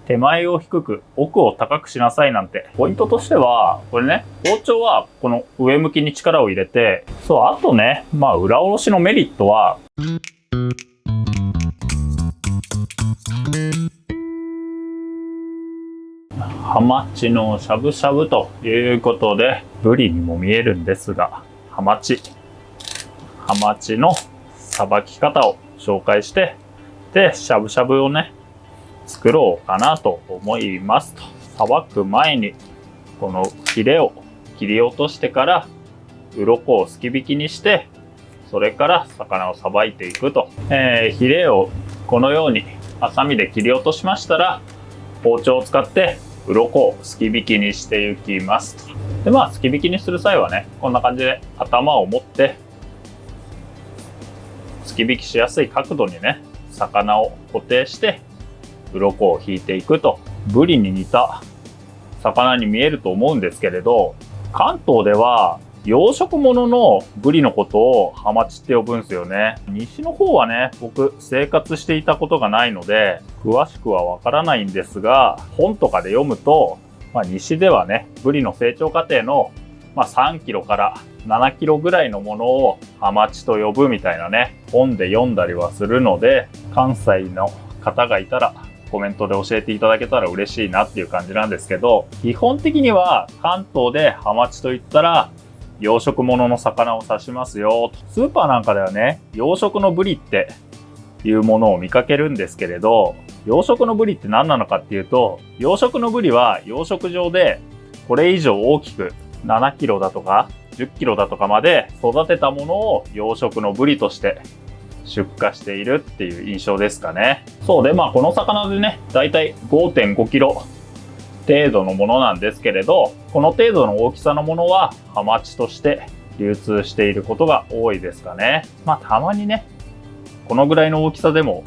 手前を低く、奥を高くしなさいなんて。ポイントとしては、これね、包丁はこの上向きに力を入れて、そう、あとね、裏おろしのメリットは、ハマチのしゃぶしゃぶということで、ブリにも見えるんですが、ハマチのさばき方を紹介して、で、しゃぶしゃぶをね、作ろうかなと思いますと。さばく前に、このヒレを切り落としてから、鱗をすき引きにして、それから魚をさばいていくと。ヒレをこのようにハサミで切り落としましたら、包丁を使って鱗をすき引きにしていきますと。で、すき引きにする際はね、こんな感じで頭を持って、すき引きしやすい角度にね、魚を固定して、鱗を引いていくと。ブリに似た魚に見えると思うんですけれど、関東では養殖物のブリのことをハマチって呼ぶんですよね。西の方はね、僕生活していたことがないので詳しくはわからないんですが、本とかで読むと、西ではね、ブリの成長過程の3キロから7キロぐらいのものをハマチと呼ぶみたいなね、本で読んだりはするので、関西の方がいたらコメントで教えていただけたら嬉しいなっていう感じなんですけど、基本的には関東でハマチといったら養殖物の魚を指しますよ。スーパーなんかではね、養殖のブリっていうものを見かけるんですけれど、養殖のブリって何なのかっていうと、養殖のブリは養殖場でこれ以上大きく7キロだとか10キロだとかまで育てたものを養殖のブリとして出荷しているっていう印象ですかね。そうで、この魚でね、だいたい 5.5 キロ程度のものなんですけれど、この程度の大きさのものはハマチとして流通していることが多いですかね。たまにね、このぐらいの大きさでも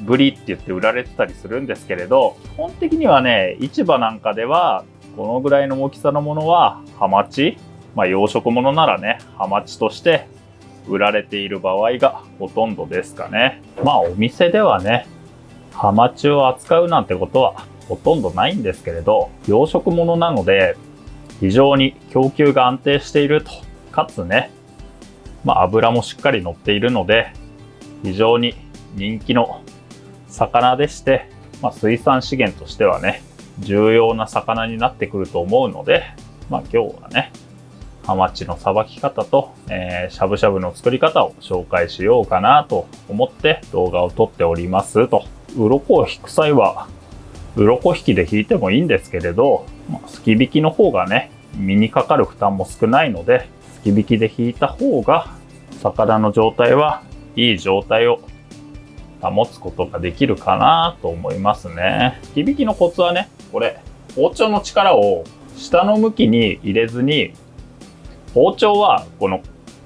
ブリって言って売られてたりするんですけれど、基本的にはね、市場なんかではこのぐらいの大きさのものはハマチ、養殖物ならね、ハマチとして売られている場合がほとんどですかね。お店ではね、ハマチを扱うなんてことはほとんどないんですけれど、養殖物なので非常に供給が安定していると、かつね、脂もしっかり乗っているので非常に人気の魚でして、水産資源としてはね、重要な魚になってくると思うので、今日はね、ハマチのさばき方と、しゃぶしゃぶの作り方を紹介しようかなと思って動画を撮っておりますと。鱗を引く際は鱗引きで引いてもいいんですけれど、すき引きの方がね、身にかかる負担も少ないので、すき引きで引いた方が魚の状態はいい状態を保つことができるかなと思いますね。すき引きのコツはね、これ包丁の力を下の向きに入れずに、包丁はこの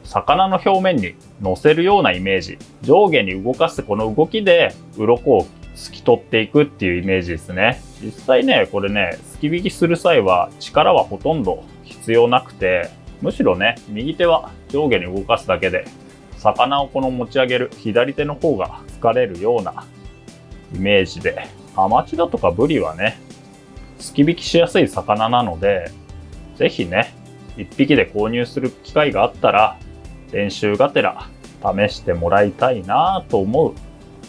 魚の表面に乗せるようなイメージ、上下に動かすこの動きで鱗をすき取っていくっていうイメージですね。実際ね、これね、すき引きする際は力はほとんど必要なくて、むしろね、右手は上下に動かすだけで魚を持ち上げる左手の方が疲れるようなイメージで、ハマチだとかブリはね、すき引きしやすい魚なので、ぜひね、1匹で購入する機会があったら練習がてら試してもらいたいなと思う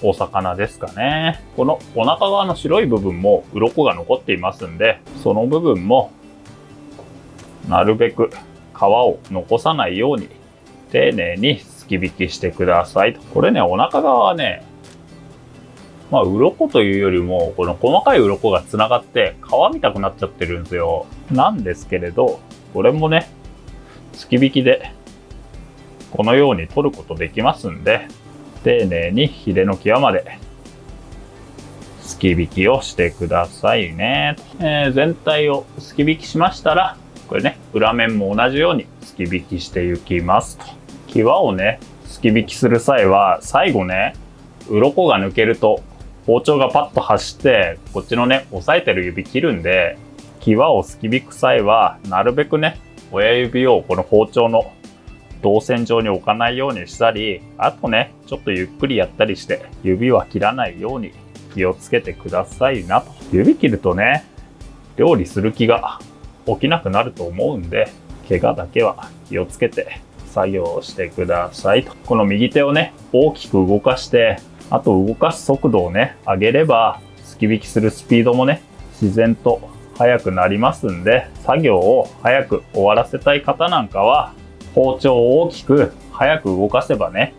お魚ですかね。このお腹側の白い部分も鱗が残っていますんで、その部分もなるべく皮を残さないように丁寧にすき引きしてください。これね、お腹側はね、鱗というよりもこの細かい鱗がつながって皮みたくなっちゃってるんですよ。なんですけれど、これもね、すき引きでこのように取ることできますんで、丁寧にヒレの際まですき引きをしてくださいね。全体をすき引きしましたら、これね、裏面も同じようにすき引きしていきますと。際をね、すき引きする際は最後ね、鱗が抜けると包丁がパッと走ってこっちのね、押さえてる指切るんで、際をすき引く際はなるべくね、親指をこの包丁の動線上に置かないようにしたり、あとね、ちょっとゆっくりやったりして指は切らないように気をつけてくださいなと指切るとね、料理する気が起きなくなると思うんで、怪我だけは気をつけて作業をしてくださいと。この右手をね、大きく動かして、あと動かす速度をね、上げれば、すき引きするスピードもね、自然と速くなりますんで、作業を早く終わらせたい方なんかは、包丁を大きく早く動かせばね、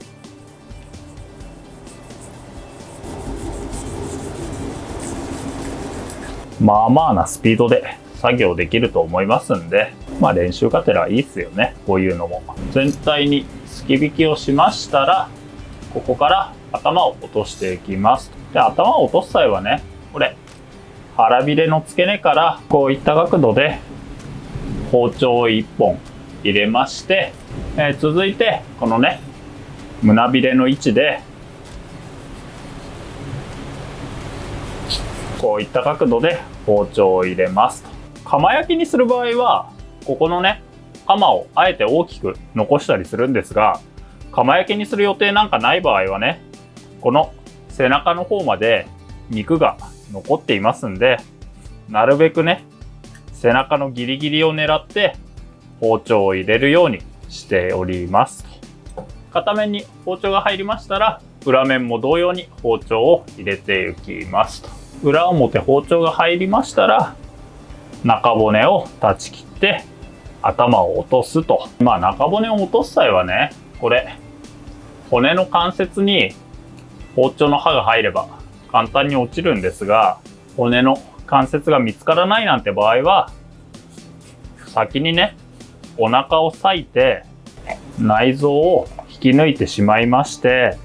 まあまあなスピードで作業できると思いますんで、まあ練習がてらいいっすよね、こういうのも。全体にすき引きをしましたら、ここから頭を落としていきます。で、頭を落とす際はね、これ、腹びれの付け根からこういった角度で包丁を1本入れまして、続いてこのね、胸びれの位置でこういった角度で包丁を入れますと。釜焼きにする場合はここのね、釜をあえて大きく残したりするんですが、釜焼きにする予定なんかない場合はね、この背中の方まで肉が残っていますんで、なるべくね、背中のギリギリを狙って包丁を入れるようにしておりますと。片面に包丁が入りましたら、裏面も同様に包丁を入れていきますと。裏表包丁が入りましたら、中骨を断ち切って頭を落とすと。まあ中骨を落とす際はね、これ骨の関節に包丁の刃が入れば簡単に落ちるんですが、骨の関節が見つからないなんて場合は、先にね、お腹を裂いて内臓を引き抜いてしまいまして、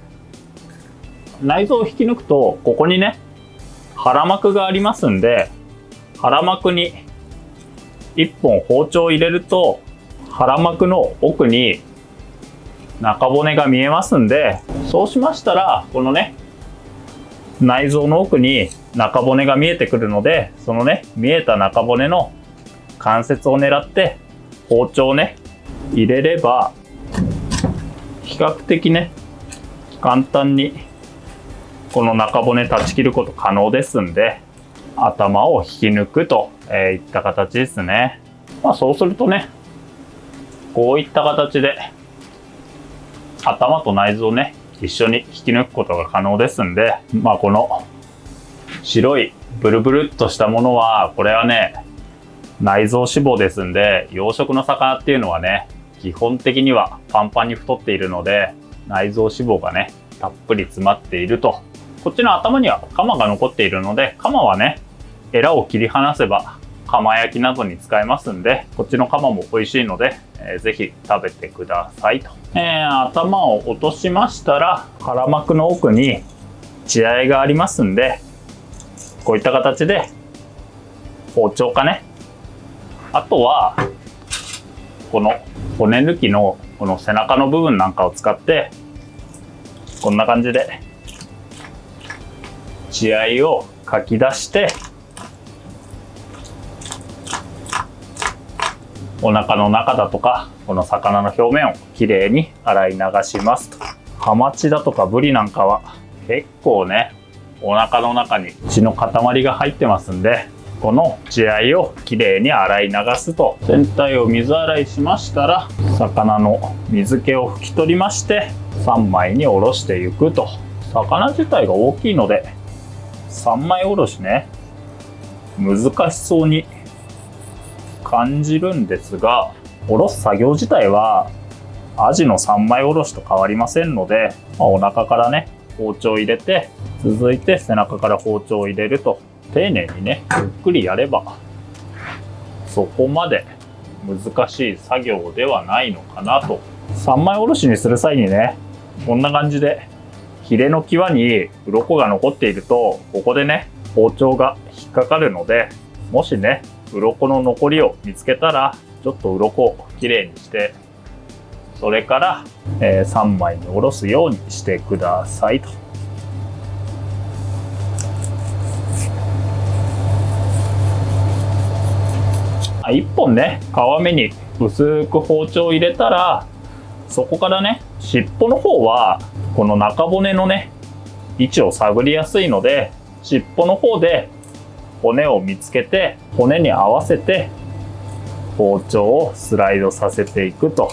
内臓を引き抜くとここにね、腹膜がありますんで、腹膜に1本包丁を入れると腹膜の奥に中骨が見えますんで、そうしましたらこのね、内臓の奥に中骨が見えてくるので、そのね、見えた中骨の関節を狙って包丁をね、入れれば比較的ね、簡単にこの中骨断ち切ること可能ですんで、頭を引き抜くといった形ですね。まあそうするとね、こういった形で頭と内臓をね、一緒に引き抜くことが可能ですんで、まあこの白いブルブルっとしたものは、これはね、内臓脂肪ですんで、養殖の魚っていうのはね、基本的にはパンパンに太っているので、内臓脂肪がね、たっぷり詰まっていると。こっちの頭にはカマが残っているので、カマはね、エラを切り離せば釜焼きなどに使えますんで、こっちのカマも美味しいので、ぜひ食べてくださいと。頭を落としましたら、腹膜の奥に血合いがありますんで、こういった形で包丁かね、あとはこの骨抜きのこの背中の部分なんかを使って、こんな感じで血合いをかき出して、お腹の中だとかこの魚の表面をきれいに洗い流しますと。ハマチだとかブリなんかは結構ね、お腹の中に血の塊が入ってますんで、この血合いをきれいに洗い流すと。全体を水洗いしましたら、魚の水気を拭き取りまして3枚におろしていくと。魚自体が大きいので3枚おろしね、難しそうに感じるんですが、おろす作業自体はアジの3枚おろしと変わりませんので、お腹からね、包丁を入れて、続いて背中から包丁を入れると。丁寧にね、ゆっくりやればそこまで難しい作業ではないのかなと。3枚おろしにする際にね、こんな感じでヒレの際に鱗が残っていると、ここでね、包丁が引っかかるので、もしね、鱗の残りを見つけたら、ちょっと鱗をきれいにして、それから、3枚におろすようにしてくださいと。1本ね、皮目に薄く包丁を入れたら、そこからね、尻尾の方はこの中骨のね、位置を探りやすいので、尻尾の方で骨を見つけて、骨に合わせて包丁をスライドさせていくと。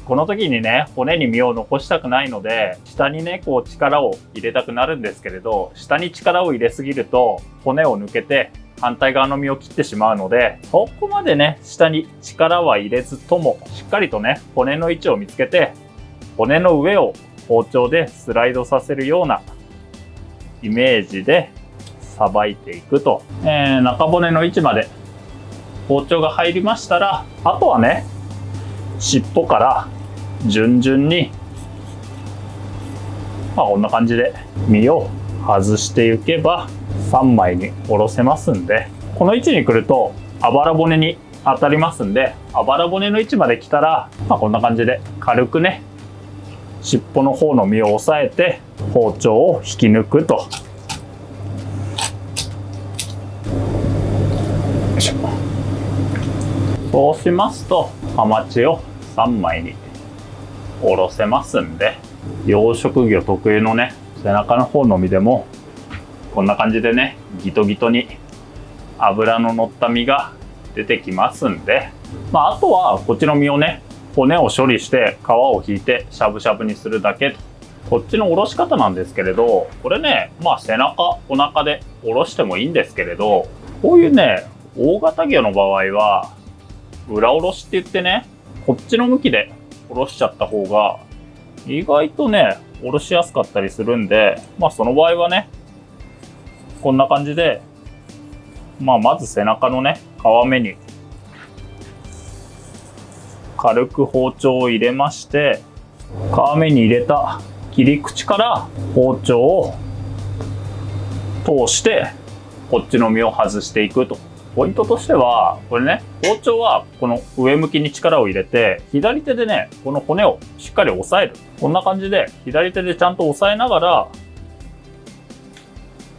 この時にね、骨に身を残したくないので、下にね、こう力を入れたくなるんですけれど、下に力を入れすぎると骨を抜けて反対側の身を切ってしまうので、そこまでね、下に力は入れずとも、しっかりとね、骨の位置を見つけて、骨の上を包丁でスライドさせるようなイメージでさばいていくと。中骨の位置まで包丁が入りましたら、あとはね、尻尾から順々に、こんな感じで身を外していけば3枚におろせますんで、この位置に来るとあばら骨に当たりますんで、あばら骨の位置まで来たら、こんな感じで軽くね、尻尾の方の身を押さえて包丁を引き抜くと。そうしますとハマチを3枚におろせますんで、養殖魚特有のね、背中の方の身でもこんな感じでね、ギトギトに脂の乗った身が出てきますんで、あとはこっちの身をね、骨を処理して皮を引いてしゃぶしゃぶにするだけと。こっちのおろし方なんですけれど、これね、背中お腹でおろしてもいいんですけれど、こういうね、大型魚の場合は裏おろしって言ってね、こっちの向きでおろしちゃった方が意外とね、おろしやすかったりするんで、その場合はね、こんな感じで、まず背中のね、皮目に軽く包丁を入れまして、皮目に入れた切り口から包丁を通してこっちの身を外していくと。ポイントとしては、これね、包丁はこの上向きに力を入れて、左手でね、この骨をしっかり押さえる。こんな感じで左手でちゃんと押さえながら、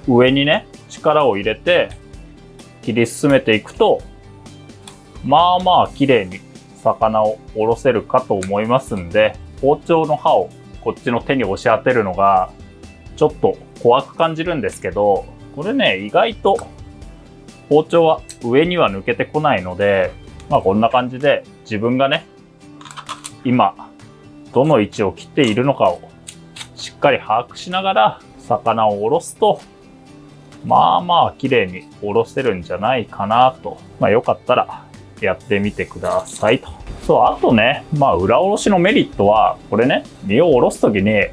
上にね、力を入れて切り進めていくと、綺麗に魚をおろせるかと思いますんで、包丁の刃をこっちの手に押し当てるのがちょっと怖く感じるんですけど、これね、意外と包丁は上には抜けてこないので、こんな感じで自分がね、今どの位置を切っているのかをしっかり把握しながら魚をおろすと、綺麗におろせるんじゃないかなと。よかったらやってみてくださいと。あとね、裏おろしのメリットは、これね、身をおろすときに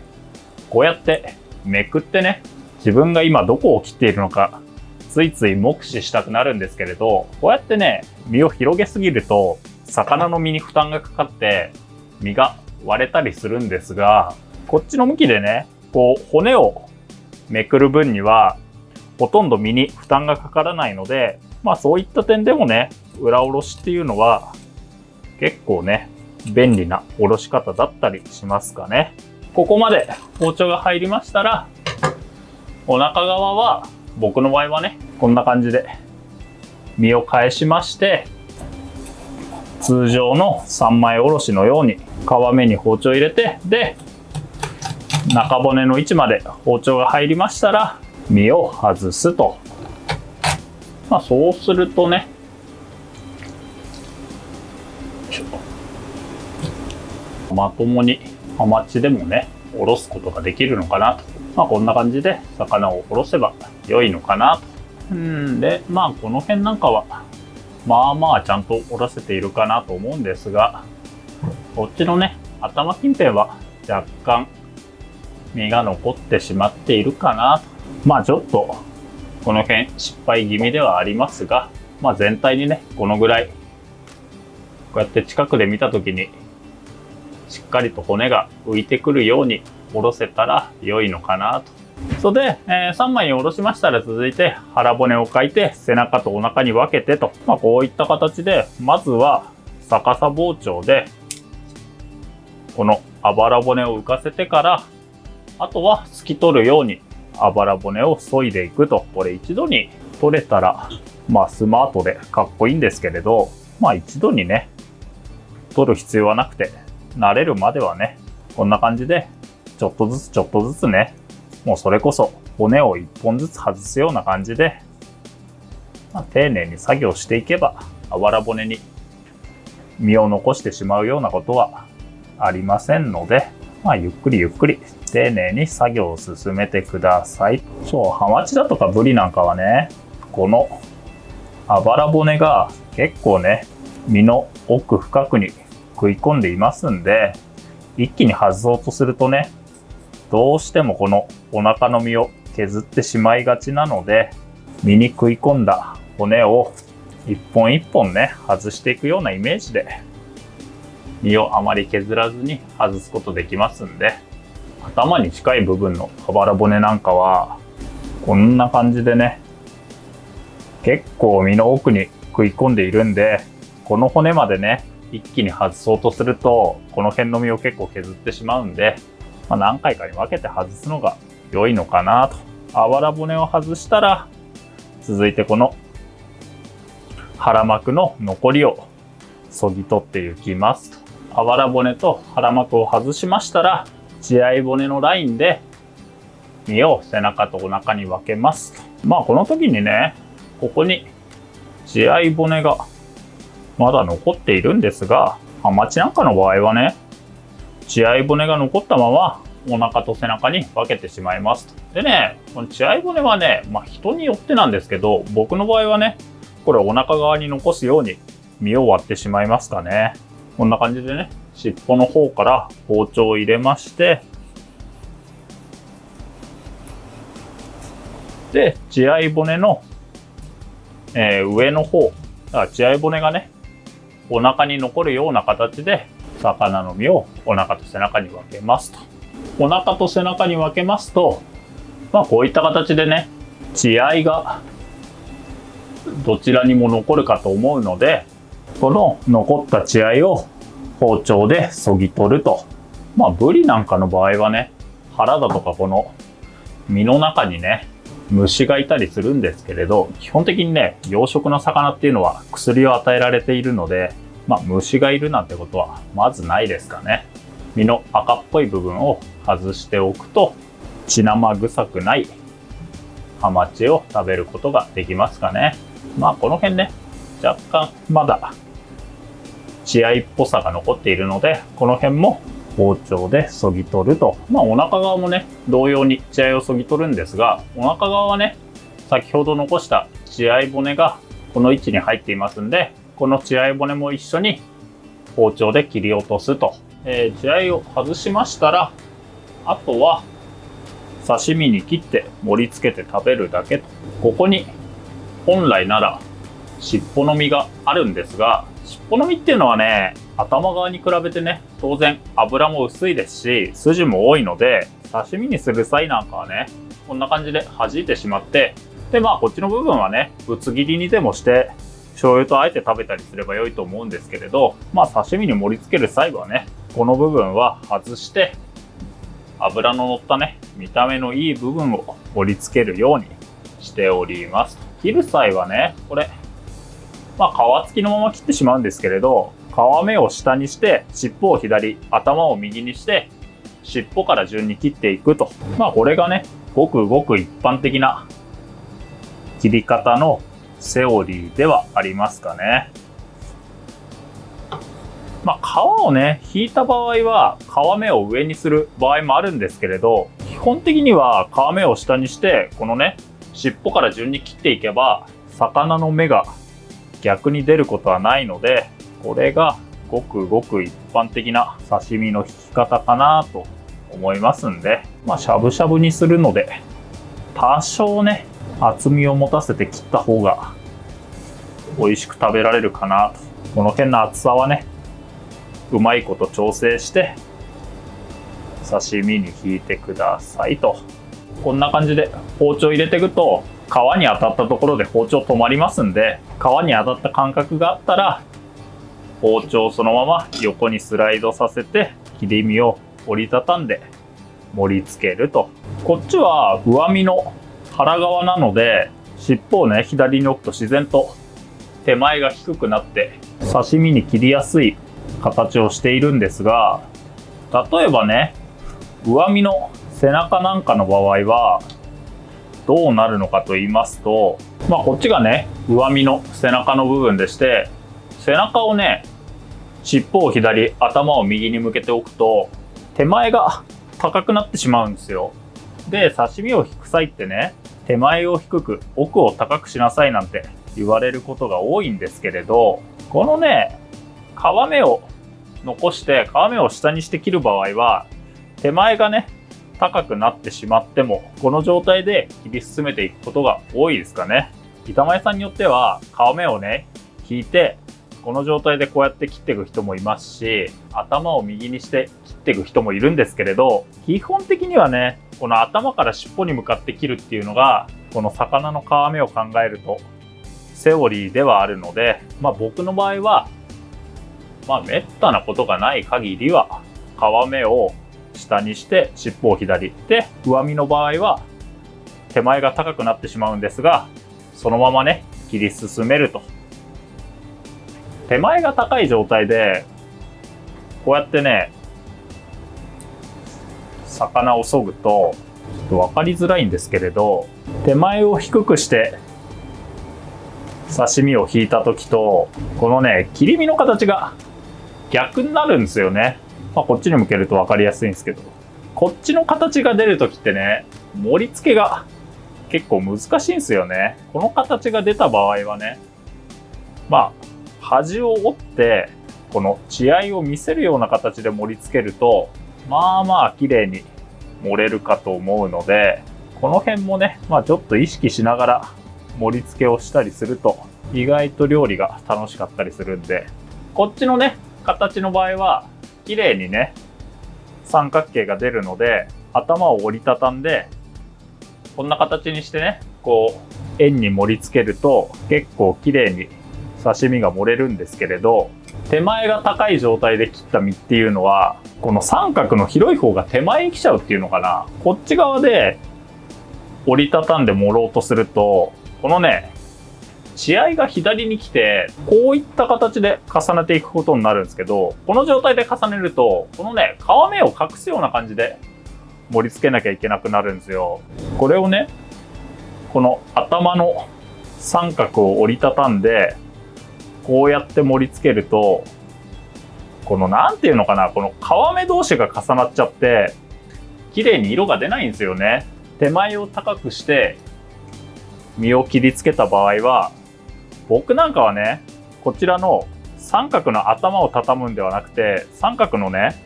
こうやってめくってね、自分が今どこを切っているのかついつい目視したくなるんですけれど、こうやってね、身を広げすぎると魚の身に負担がかかって身が割れたりするんですが、こっちの向きでね、こう骨をめくる分にはほとんど身に負担がかからないので、そういった点でもね、裏おろしっていうのは結構ね、便利なおろし方だったりしますかね。ここまで包丁が入りましたら、お腹側は僕の場合はね、こんな感じで身を返しまして、通常の三枚おろしのように皮目に包丁を入れて、で中骨の位置まで包丁が入りましたら身を外すと。そうするとね、まともにハマチでもね、おろすことができるのかなと。こんな感じで魚をおろせば良いのかなと。で、この辺なんかはちゃんとおろせているかなと思うんですが、こっちのね、頭近辺は若干身が残ってしまっているかなと。ちょっとこの辺失敗気味ではありますが、全体にね、このぐらいこうやって近くで見た時にしっかりと骨が浮いてくるようにおろせたら良いのかなと。それで、3枚におろしましたら、続いて腹骨を描いて背中とお腹に分けてと、こういった形で、まずは逆さ包丁でこのあばら骨を浮かせてから、あとは透き取るようにあばら骨を削いでいくと。これ一度に取れたらスマートでかっこいいんですけれど、一度にね取る必要はなくて、慣れるまではねこんな感じでちょっとずつちょっとずつね、もうそれこそ骨を1本ずつ外すような感じで、丁寧に作業していけばあばら骨に身を残してしまうようなことはありませんので、ゆっくりゆっくり丁寧に作業を進めてください。そう、ハマチだとかブリなんかはね、このあばら骨が結構ね、身の奥深くに食い込んでいますんで、一気に外そうとするとね、どうしてもこのお腹の身を削ってしまいがちなので、身に食い込んだ骨を一本一本ね、外していくようなイメージで、身をあまり削らずに外すことできますんで、頭に近い部分のあばら骨なんかは、こんな感じでね、結構身の奥に食い込んでいるんで、この骨までね、一気に外そうとすると、この辺の身を結構削ってしまうんで、何回かに分けて外すのが良いのかなと。あばら骨を外したら、続いてこの腹膜の残りをそぎ取っていきますと。あばら骨と腹膜を外しましたら、血合い骨のラインで身を背中とお腹に分けますと。この時にね、ここに血合い骨がまだ残っているんですが、ハマチなんかの場合はね、血合い骨が残ったままお腹と背中に分けてしまいますと。でね、この血合い骨はね、人によってなんですけど、僕の場合はね、これお腹側に残すように身を割ってしまいますかね。こんな感じでね、尻尾の方から包丁を入れまして、で、血合い骨の、上の方、血合い骨がね、お腹に残るような形で魚の身をお腹と背中に分けますと。お腹と背中に分けますと、こういった形でね、血合いがどちらにも残るかと思うので、この残った血合いを包丁でそぎ取ると。ブリなんかの場合はね、腹だとかこの身の中にね、虫がいたりするんですけれど、基本的にね、養殖の魚っていうのは薬を与えられているので、虫がいるなんてことはまずないですかね。身の赤っぽい部分を外しておくと、血生臭くないハマチを食べることができますかね。この辺ね、若干まだ血合いっぽさが残っているので、この辺も包丁でそぎ取ると。お腹側もね、同様に血合いをそぎ取るんですが、お腹側はね、先ほど残した血合い骨がこの位置に入っていますんで、この血合い骨も一緒に包丁で切り落とすと。血合いを外しましたら、あとは刺身に切って盛り付けて食べるだけと。ここに本来なら尻尾の身があるんですが、尻尾の身っていうのはね、頭側に比べてね、当然脂も薄いですし、筋も多いので、刺身にする際なんかはね、こんな感じで弾いてしまって、でこっちの部分はね、ぶつ切りにでもして醤油とあえて食べたりすれば良いと思うんですけれど、刺身に盛り付ける際はね、この部分は外して脂の乗ったね、見た目のいい部分を盛り付けるようにしております。切る際はね、これ皮付きのまま切ってしまうんですけれど、皮目を下にして尻尾を左、頭を右にして尻尾から順に切っていくと。これがね、ごくごく一般的な切り方のセオリーではありますかね。皮をね、引いた場合は皮目を上にする場合もあるんですけれど、基本的には皮目を下にしてこのね、尻尾から順に切っていけば魚の目が逆に出ることはないので、これがごくごく一般的な刺身の引き方かなと思いますんで、しゃぶしゃぶにするので多少ね、厚みを持たせて切った方が美味しく食べられるかなと。この辺の厚さはね、うまいこと調整して刺身に引いてくださいと。こんな感じで包丁入れていくと、皮に当たったところで包丁止まりますんで、皮に当たった感覚があったら包丁をそのまま横にスライドさせて切り身を折りたたんで盛り付けると。こっちは上身の腹側なので、尻尾をね、左に置くと自然と手前が低くなって刺身に切りやすい形をしているんですが、例えばね、上身の背中なんかの場合はどうなるのかと言いますと、こっちがね、上身の背中の部分でして、背中をね、尻尾を左、頭を右に向けておくと、手前が高くなってしまうんですよ。で、刺身を引く際ってね、手前を低く、奥を高くしなさいなんて言われることが多いんですけれど、このね、皮目を残して、皮目を下にして切る場合は、手前がね、高くなってしまっても、この状態で切り進めていくことが多いですかね。板前さんによっては、皮目をね、引いて、この状態でこうやって切っていく人もいますし、頭を右にして切っていく人もいるんですけれど、基本的にはね、この頭から尻尾に向かって切るっていうのが、この魚の皮目を考えると、セオリーではあるので、僕の場合は、めったなことがない限りは、皮目を下にして尻尾を左で、上身の場合は手前が高くなってしまうんですが、そのままね、切り進めると。手前が高い状態で、こうやってね、魚を削ぐと、ちょっと分かりづらいんですけれど、手前を低くして刺身を引いた時と、このね、切り身の形が逆になるんですよね。こっちに向けると分かりやすいんですけど、こっちの形が出る時ってね、盛り付けが結構難しいんですよね。この形が出た場合はね、端を折ってこの血合いを見せるような形で盛り付けると、綺麗に盛れるかと思うので、この辺もね、ちょっと意識しながら盛り付けをしたりすると、意外と料理が楽しかったりするんで、こっちのね、形の場合は綺麗にね、三角形が出るので、頭を折りたたんで、こんな形にしてね、こう円に盛り付けると結構綺麗に刺身が盛れるんですけれど、手前が高い状態で切った身っていうのは、この三角の広い方が手前に来ちゃうっていうのかな。こっち側で折りたたんで盛ろうとすると、このね、血合いが左に来て、こういった形で重ねていくことになるんですけど、この状態で重ねると、このね、皮目を隠すような感じで盛り付けなきゃいけなくなるんですよ。これをね、この頭の三角を折りたたんで、こうやって盛り付けると、このなんていうのかな、この皮目同士が重なっちゃって、綺麗に色が出ないんですよね。手前を高くして身を切り付けた場合は、僕なんかはね、こちらの三角の頭を畳むんではなくて、三角のね、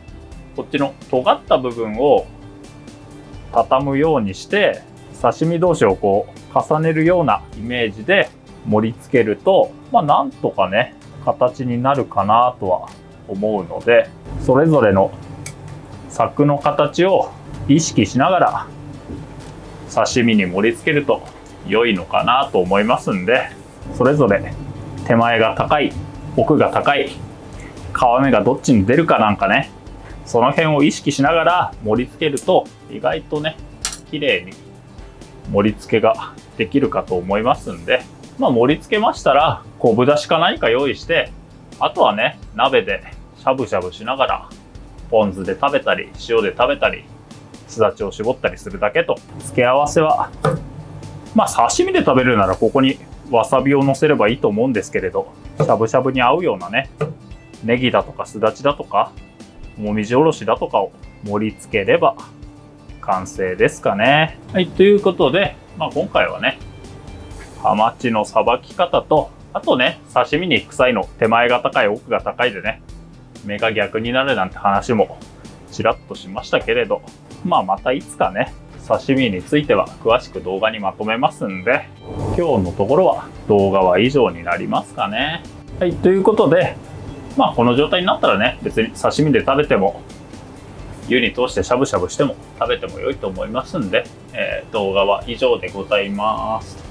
こっちの尖った部分を畳むようにして、刺身同士をこう重ねるようなイメージで盛り付けると、なんとかね、形になるかなとは思うので、それぞれの柵の形を意識しながら刺身に盛り付けると良いのかなと思いますんで、それぞれ手前が高い、奥が高い、皮目がどっちに出るかなんかね、その辺を意識しながら盛り付けると、意外とね、綺麗に盛り付けができるかと思いますんで、盛り付けましたら昆布だしか何か用意して、あとはね、鍋でしゃぶしゃぶしながらポン酢で食べたり、塩で食べたり、すだちを絞ったりするだけと。付け合わせは刺身で食べるならここにわさびを乗せればいいと思うんですけれど、しゃぶしゃぶに合うようなね、ネギだとかすだちだとかもみじおろしだとかを盛り付ければ完成ですかね。はい、ということで、今回はね、ハマチのさばき方と、あとね、刺身に行く際の手前が高い、奥が高いでね、目が逆になるなんて話もちらっとしましたけれど、またいつかね、刺身については詳しく動画にまとめますんで、今日のところは動画は以上になりますかね。はい、ということで、この状態になったらね、別に刺身で食べても、湯に通してしゃぶしゃぶしても食べても良いと思いますんで、動画は以上でございます。